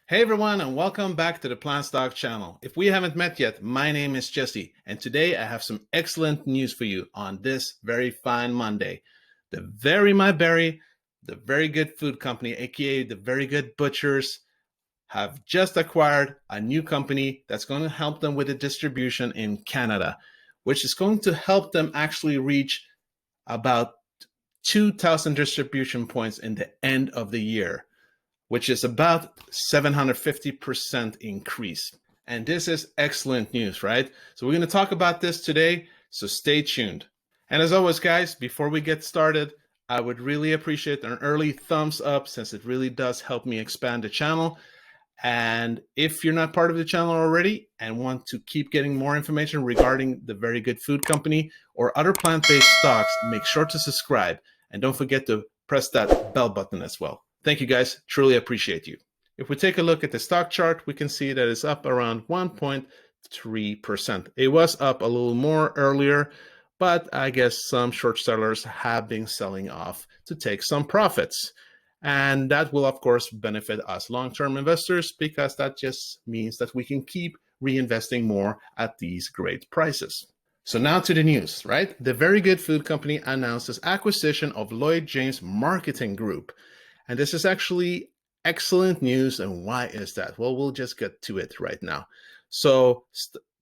Hey everyone, and welcome back to the PlantStock channel. If we haven't met yet, my name is Jesse, and today I have some excellent news for you on this very fine Monday. The VRYYF, the Very Good Food Company, aka the Very Good Butchers, have just acquired a new company that's going to help them with the distribution in Canada, which is going to help them actually reach about 2,000 distribution points in the end of the year, which is about 750% increase. And this is excellent news, right? So we're going to talk about this today, so stay tuned. And as always, guys, before we get started, I would really appreciate an early thumbs up since it really does help me expand the channel. And if you're not part of the channel already and want to keep getting more information regarding the Very Good Food Company or other plant-based stocks, make sure to subscribe. And don't forget to press that bell button as well. Thank you guys, truly appreciate you. If we take a look at the stock chart, we can see that it's up around 1.3%. It was up a little more earlier, but I guess some short sellers have been selling off to take some profits. And that will, of course, benefit us long-term investors because that just means that we can keep reinvesting more at these great prices. So now to the news, right? The Very Good Food Company announced its acquisition of Lloyd-James Marketing Group. And this is actually excellent news. And why is that? Well, we'll just get to it right now. So,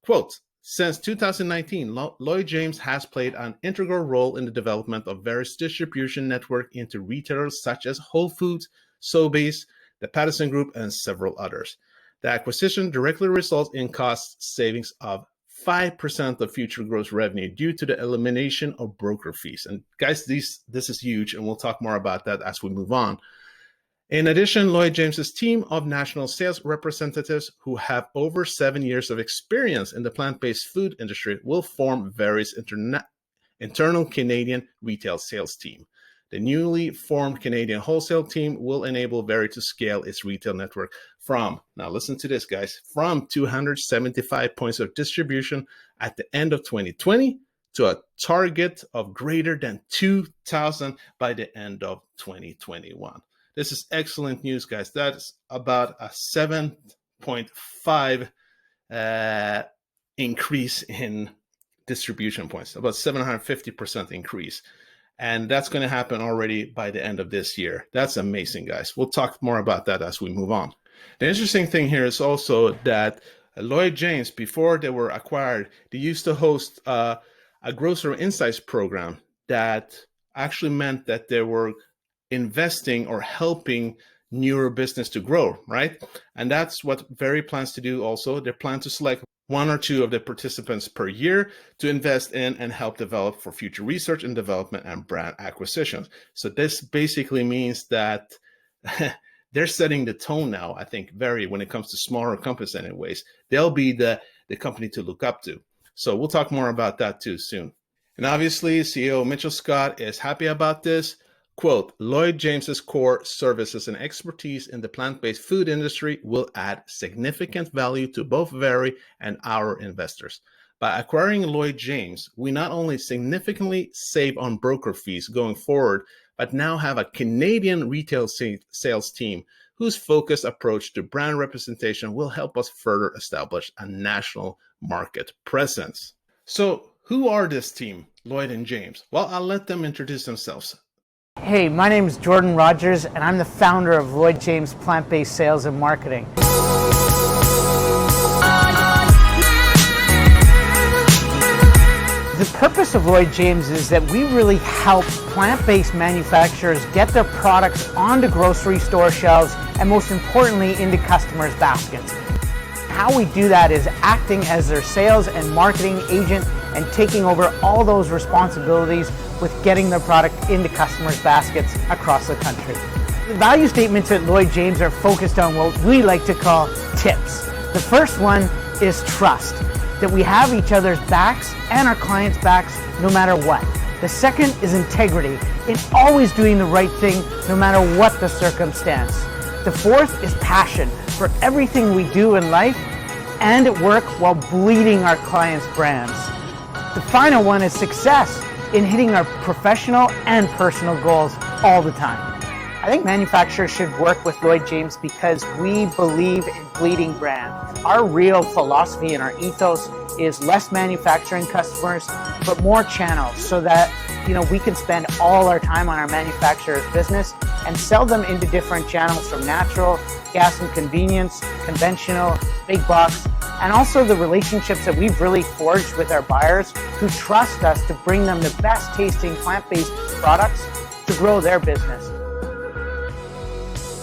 quote, since 2019, Lloyd-James has played an integral role in the development of various distribution network into retailers such as Whole Foods, Sobeys, the Patterson Group, and several others. The acquisition directly results in cost savings of 5% of future gross revenue due to the elimination of broker fees. And guys, this is huge, and we'll talk more about that as we move on. In addition, Lloyd-James's team of national sales representatives who have over 7 years of experience in the plant-based food industry will form various internal Canadian retail sales team. The newly formed Canadian wholesale team will enable Very to scale its retail network from, now listen to this guys, from 275 points of distribution at the end of 2020 to a target of greater than 2,000 by the end of 2021. This is excellent news, guys. That's about a 7.5 increase in distribution points, about 750% increase. And that's going to happen already by the end of this year. That's amazing, guys. We'll talk more about that as we move on. The interesting thing here is also that Lloyd-James, before they were acquired, they used to host a grocery insights program that actually meant that they were investing or helping newer business to grow, right? And that's what Very plans to do also. They plan to select 1 or 2 of the participants per year to invest in and help develop for future research and development and brand acquisitions. So this basically means that they're setting the tone now, I think, Very, when it comes to smaller companies anyways. They'll be the company to look up to. So we'll talk more about that too soon. And obviously, CEO Mitchell Scott is happy about this. Quote, Lloyd-James's core services and expertise in the plant-based food industry will add significant value to both Very and our investors. By acquiring Lloyd-James, we not only significantly save on broker fees going forward, but now have a Canadian retail sales team whose focused approach to brand representation will help us further establish a national market presence. So who are this team, Lloyd and James? Well, I'll let them introduce themselves. Hey, my name is Jordan Rogers, and I'm the founder of Lloyd-James Plant-Based Sales and Marketing. The purpose of Lloyd-James is that we really help plant-based manufacturers get their products onto grocery store shelves and, most importantly, into customers' baskets. How we do that is acting as their sales and marketing agent and taking over all those responsibilities with getting their product into customers' baskets across the country. The value statements at Lloyd-James are focused on what we like to call tips. The first one is trust, that we have each other's backs and our clients' backs no matter what. The second is integrity, in always doing the right thing no matter what the circumstance. The fourth is passion for everything we do in life and at work while bleeding our clients' brands. The final one is success, in hitting our professional and personal goals all the time. I think manufacturers should work with Lloyd-James because we believe in bleeding brand. Our real philosophy and our ethos is less manufacturing customers, but more channels, so that we can spend all our time on our manufacturer's business and sell them into different channels, from natural, gas and convenience, conventional, big box, and also the relationships that we've really forged with our buyers who trust us to bring them the best tasting plant-based products to grow their business.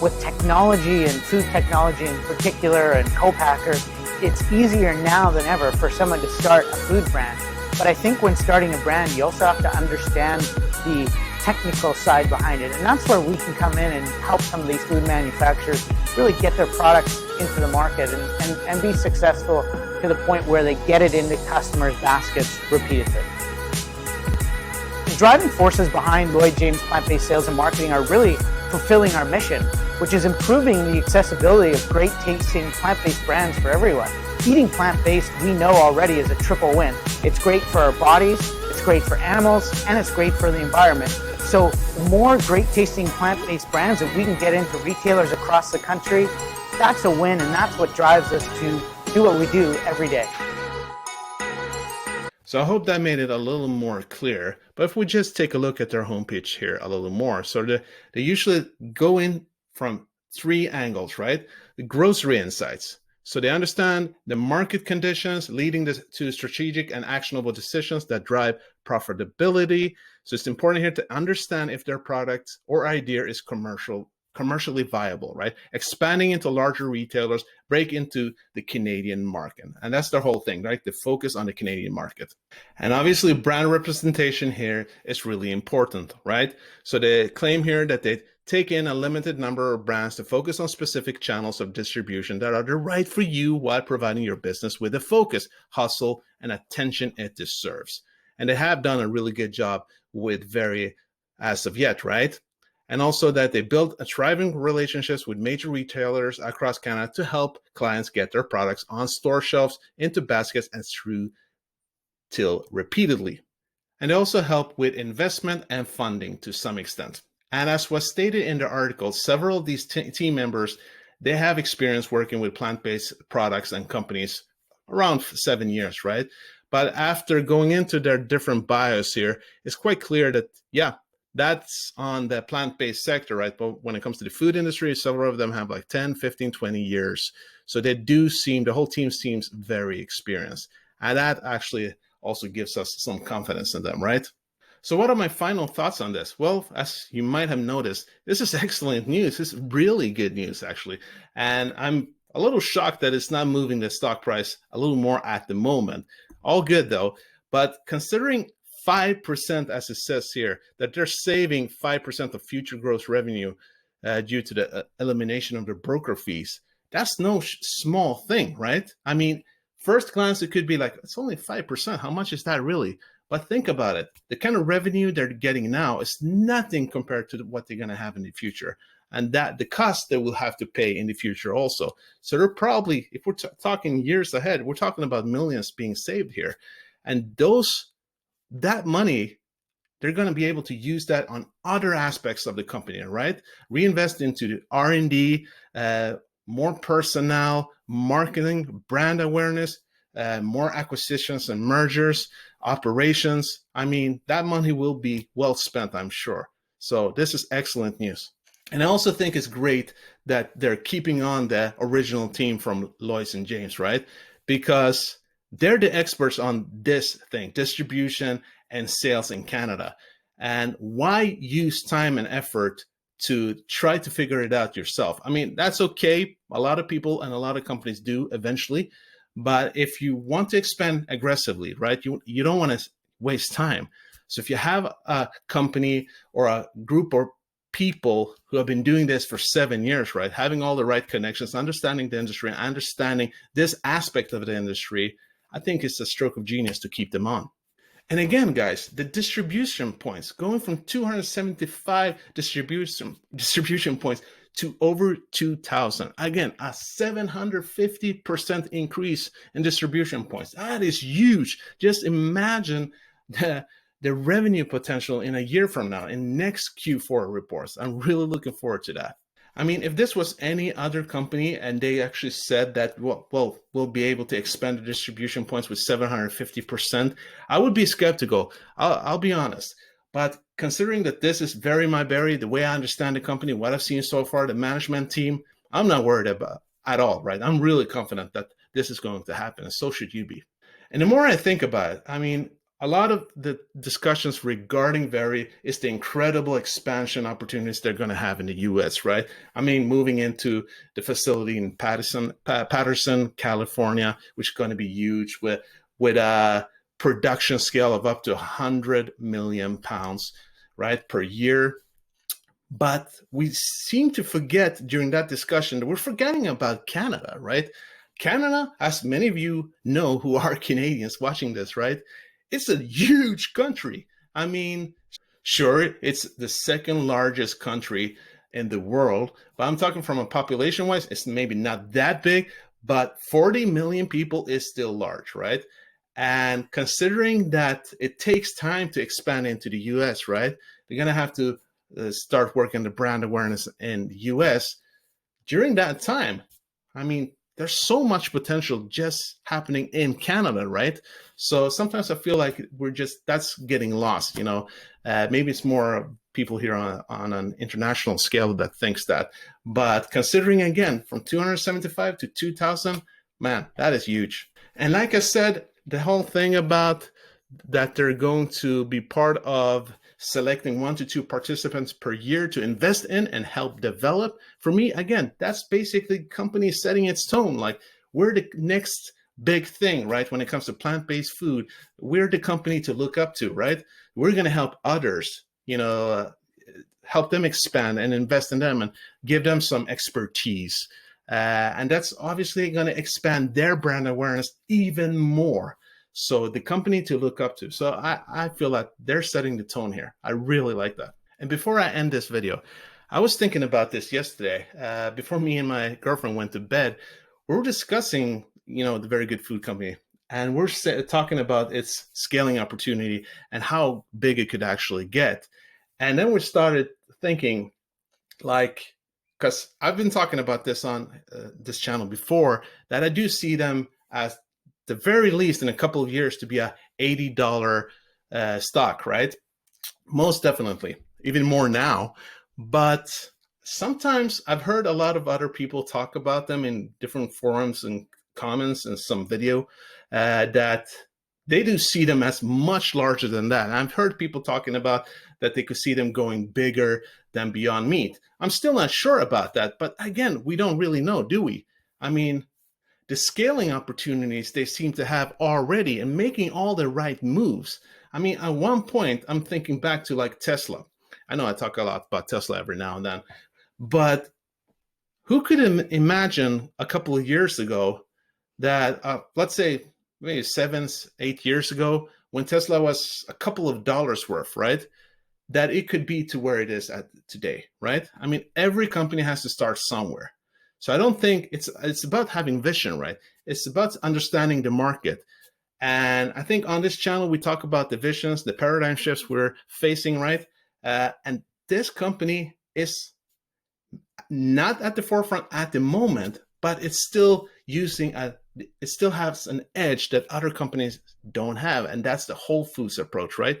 With technology and food technology in particular and co-packers, it's easier now than ever for someone to start a food brand. But I think when starting a brand, you also have to understand the technical side behind it. And that's where we can come in and help some of these food manufacturers really get their products into the market and be successful to the point where they get it into customers' baskets repeatedly. The driving forces behind Lloyd-James plant-based sales and marketing are really fulfilling our mission, which is improving the accessibility of great tasting plant-based brands for everyone. Eating plant-based, we know already, is a triple win. It's great for our bodies, it's great for animals, and it's great for the environment. So more great tasting plant-based brands that we can get into retailers across the country, that's a win, and that's what drives us to do what we do every day. So I hope that made it a little more clear. But if we just take a look at their homepage here a little more, so they usually go in from three angles, right? The grocery insights. So they understand the market conditions leading to strategic and actionable decisions that drive profitability. So it's important here to understand if their product or idea is commercially viable, right? Expanding into larger retailers, break into the Canadian market. And that's their whole thing, right? The focus on the Canadian market. And obviously brand representation here is really important, right? So they claim here that they take in a limited number of brands to focus on specific channels of distribution that are the right for you while providing your business with the focus, hustle, and attention it deserves. And they have done a really good job with VRYYF as of yet, right? And also that they build a thriving relationships with major retailers across Canada to help clients get their products on store shelves, into baskets, and through till repeatedly. And they also help with investment and funding to some extent. And as was stated in the article, several of these team members, they have experience working with plant-based products and companies around 7 years, right? But after going into their different bios here, it's quite clear that, yeah, that's on the plant-based sector, right? But when it comes to the food industry, several of them have like 10, 15, 20 years. So they do seem, the whole team seems very experienced. And that actually also gives us some confidence in them, right? So what are my final thoughts on this? Well, as you might have noticed, this is excellent news. This is really good news, actually. And I'm a little shocked that it's not moving the stock price a little more at the moment. All good, though. But considering 5%, as it says here, that they're saving 5% of future gross revenue due to the elimination of their broker fees, that's no small thing, right? I mean, first glance, it could be like, it's only 5%. How much is that really? But think about it. The kind of revenue they're getting now is nothing compared to what they're going to have in the future. And that the cost they will have to pay in the future also. So they're probably, if we're talking years ahead, we're talking about millions being saved here. And that money, they're going to be able to use that on other aspects of the company, right? Reinvest into the R&D, more personnel, marketing, brand awareness, more acquisitions and mergers, operations. I mean, that money will be well spent, I'm sure. So this is excellent news. And I also think it's great that they're keeping on the original team from Lloyd-James, right? Because they're the experts on this thing, distribution and sales in Canada. And why use time and effort to try to figure it out yourself? I mean, that's okay. A lot of people and a lot of companies do eventually. But if you want to expand aggressively, right, you don't want to waste time. So if you have a company or a group or people who have been doing this for 7 years, right, having all the right connections, understanding the industry, understanding this aspect of the industry, I think it's a stroke of genius to keep them on. And again, guys, the distribution points, going from 275 distribution points to over 2,000. Again, a 750% increase in distribution points. That is huge. Just imagine the revenue potential in a year from now in next Q4 reports. I'm really looking forward to that. I mean, if this was any other company and they actually said that, well, we'll be able to expand the distribution points with 750%, I would be skeptical. I'll be honest. But considering that this is VRYYF, the way I understand the company, what I've seen so far, the management team, I'm not worried about at all, right? I'm really confident that this is going to happen, and so should you be. And the more I think about it, I mean, a lot of the discussions regarding VRYYF is the incredible expansion opportunities they're going to have in the US, right? I mean, moving into the facility in Patterson, California, which is going to be huge with a production scale of up to 100 million pounds, right, per year. But we seem to forget during that discussion that we're forgetting about Canada, right? Canada, as many of you know who are Canadians watching this, right? It's a huge country. I mean, sure, it's the second largest country in the world, but I'm talking from a population wise, it's maybe not that big, but 40 million people is still large, right? And considering that it takes time to expand into the US, right? They're going to have to start working the brand awareness in the US. During that time, I mean, there's so much potential just happening in Canada, right? So sometimes I feel like that's getting lost, you know. Maybe it's more people here on an international scale that thinks that. But considering, again, from 275 to 2,000, man, that is huge. And like I said, the whole thing about that they're going to be part of selecting 1 to 2 participants per year to invest in and help develop. For me, again, that's basically company setting its tone. Like, we're the next big thing, right? When it comes to plant-based food, we're the company to look up to, right? We're going to help others, you know, help them expand and invest in them and give them some expertise. And that's obviously going to expand their brand awareness even more. So the company to look up to. So I feel like they're setting the tone here. I really like that. And before I end this video, I was thinking about this yesterday. Before me and my girlfriend went to bed, we were discussing, you know, the Very Good Food Company. And we're talking about its scaling opportunity and how big it could actually get. And then we started thinking, like, because I've been talking about this on this channel before, that I do see them as the very least in a couple of years to be a $80 stock, right? Most definitely, even more now. But sometimes I've heard a lot of other people talk about them in different forums and comments and some video that they do see them as much larger than that. And I've heard people talking about that they could see them going bigger than Beyond Meat. I'm still not sure about that, but again, we don't really know, do we? I mean, the scaling opportunities they seem to have already and making all the right moves. I mean, at one point, I'm thinking back to like Tesla. I know I talk a lot about Tesla every now and then, but who could imagine a couple of years ago that, let's say maybe 7, 8 years ago, when Tesla was a couple of dollars worth, right? That it could be to where it is at today, right? I mean, every company has to start somewhere. So I don't think it's about having vision, right? It's about understanding the market. And I think on this channel, we talk about the visions, the paradigm shifts we're facing, right? And this company is not at the forefront at the moment, but it's still it still has an edge that other companies don't have. And that's the whole foods approach, right?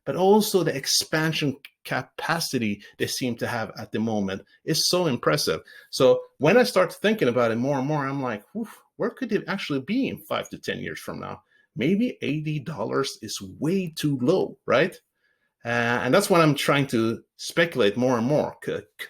But also the expansion capacity they seem to have at the moment is so impressive. So when I start thinking about it more and more, I'm like, where could it actually be in 5 to 10 years from now? Maybe $80 is way too low, right? And that's what I'm trying to speculate more and more.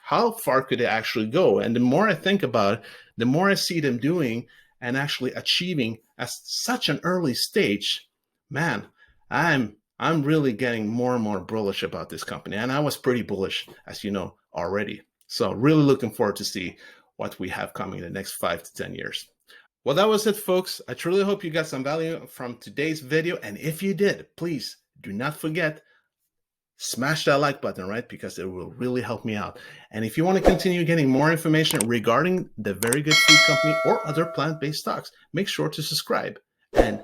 How far could it actually go? And the more I think about it, the more I see them doing and actually achieving at such an early stage, man, I'm really getting more and more bullish about this company. And I was pretty bullish, as you know, already. So really looking forward to see what we have coming in the next 5 to 10 years. Well, that was it, folks. I truly hope you got some value from today's video. And if you did, please do not forget, smash that like button, right? Because it will really help me out. And if you want to continue getting more information regarding the Very Good Food Company or other plant-based stocks, make sure to subscribe and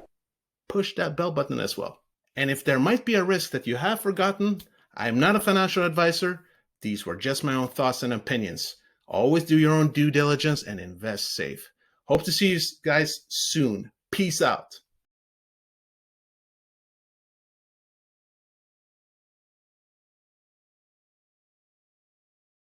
push that bell button as well. And if there might be a risk that you have forgotten, I'm not a financial advisor. These were just my own thoughts and opinions. Always do your own due diligence and invest safe. Hope to see you guys soon. Peace out.